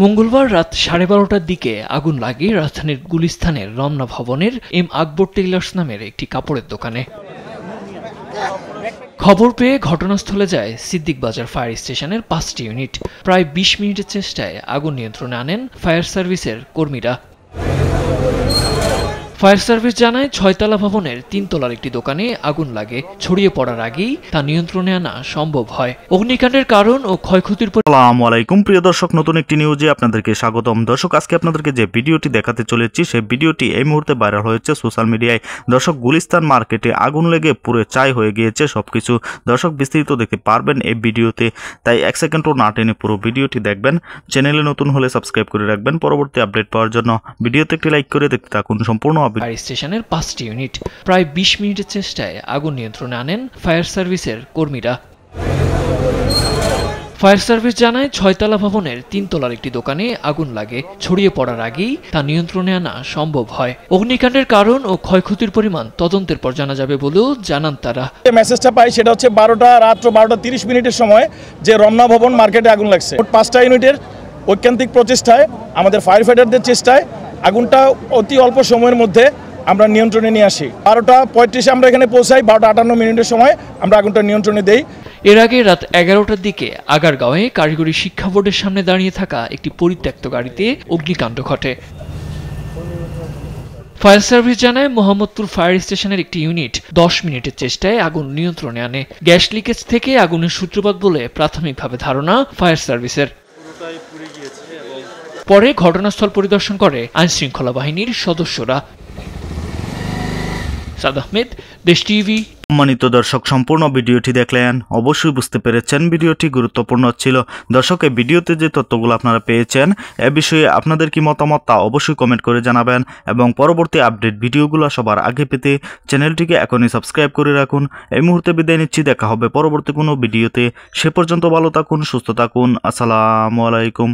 মঙ্গলবার রাত 12:30টার দিকে আগুন লাগে রাজধানীর গুলিস্তানের রমনা ভবনের এম আকবর টেইলার্স নামের একটি কাপড়ের দোকানে। খবর পেয়ে ঘটনাস্থলে যায় সিদ্দিক বাজার ফায়ার স্টেশনের 5টি ইউনিট। প্রায় 20 মিনিটের চেষ্টায় আগুন নিয়ন্ত্রণে আনেন ফায়ার সার্ভিসের কর্মীরা। ফায়ার সার্ভিস জানায় 6তলা ভবনের 3 তলার একটি দোকানে আগুন লাগে। ছড়িয়ে পড়ার আগেই তা নিয়ন্ত্রণে আনা সম্ভব হয়। অগ্নিকাণ্ডের কারণ ও ক্ষয়ক্ষতির পর আসসালামু আলাইকুম প্রিয় দর্শক, নতুন একটি নিউজে আপনাদেরকে স্বাগতম। দর্শক, আজকে আপনাদেরকে যে ভিডিওটি দেখাতে চলেছি সেই ভিডিওটি এই মুহূর্তে ভাইরাল হয়েছে সোশ্যাল মিডিয়ায়। দর্শক, গুলিস্তান মার্কেটে আগুন লেগে পুরো ছাই হয়ে গিয়েছে সবকিছু। দর্শক, বিস্তারিত দেখতে পারবেন এই ভিডিওতে, তাই 1 সেকেন্ডও না টেনে পুরো ভিডিওটি দেখবেন। চ্যানেলে নতুন হলে সাবস্ক্রাইব করে রাখবেন পরবর্তী আপডেট পাওয়ার জন্য। ভিডিওতে একটি লাইক করে দেখতে থাকুন সম্পূর্ণ ফায়ার স্টেশনের 5টি ইউনিট। প্রায় 20 মিনিটের চেষ্টায় আগুন নিয়ন্ত্রণে আনেন ফায়ার সার্ভিসের কর্মীরা। ফায়ার সার্ভিস জানায় 6তলা ভবনের 3 তলার একটি দোকানে আগুন লাগে। ছড়িয়ে পড়ার আগেই তা নিয়ন্ত্রণে আনা সম্ভব হয়। অগ্নিকাণ্ডের কারণ ও ক্ষয়ক্ষতির পরিমাণ তদন্তের পর জানা যাবে বলেও জানান তারা। মেসেজটা পাই সেটা হচ্ছে রাত্র 12:30 সময় যে রমনা ভবন মার্কেটে আগুন লাগছে। 5টা ইউনিটের ঐকান্তিক প্রচেষ্টায়, আমাদের ফায়ার ফাইটারদের চেষ্টায় আগুনটা অতি অল্প সময়ের মধ্যে আমরা নিয়ন্ত্রণে নিয়ে আসি। 12:35 আমরা এখানে পৌঁছাই। 12:58 সময় আমরা আগুনটা নিয়ন্ত্রণে দেই। এর আগে রাত 11টার দিকে আগারগাঁওয়ে কারিগরি শিক্ষা বোর্ডের সামনে দাঁড়িয়ে থাকা একটি পরিত্যক্ত গাড়িতে অগ্নিকাণ্ড ঘটে। ফায়ার সার্ভিস জানায় মোহাম্মদপুর ফায়ার স্টেশনের একটি ইউনিট 10 মিনিটের চেষ্টায় আগুন নিয়ন্ত্রণে আনে। গ্যাস লিকেজ থেকে আগুনের সূত্রপাত বলে প্রাথমিকভাবে ধারণা ফায়ার সার্ভিসের। পরে ঘটনাস্থল পরিদর্শন করে আইনশৃঙ্খলা বাহিনীর সদস্যরা। সাদ আহমেদ, দেশ টিভি। সম্মানিত দর্শক, সম্পূর্ণ ভিডিওটি দেখলেন, অবশ্যই বুঝতে পেরেছেন ভিডিওটি গুরুত্বপূর্ণ ছিল। দর্শক, এই ভিডিওতে যে তথ্যগুলো আপনারা পেয়েছেন এ বিষয়ে আপনাদের কি মতামত তা অবশ্যই কমেন্ট করে জানাবেন, এবং পরবর্তী আপডেট ভিডিওগুলো সবার আগে পেতে চ্যানেলটিকে এখনই সাবস্ক্রাইব করে রাখুন। এই মুহূর্তে বিদায় নিচ্ছি, দেখা হবে পরবর্তী কোনো ভিডিওতে। সে পর্যন্ত ভালো থাকুন, সুস্থ থাকুন। আসসালামু আলাইকুম।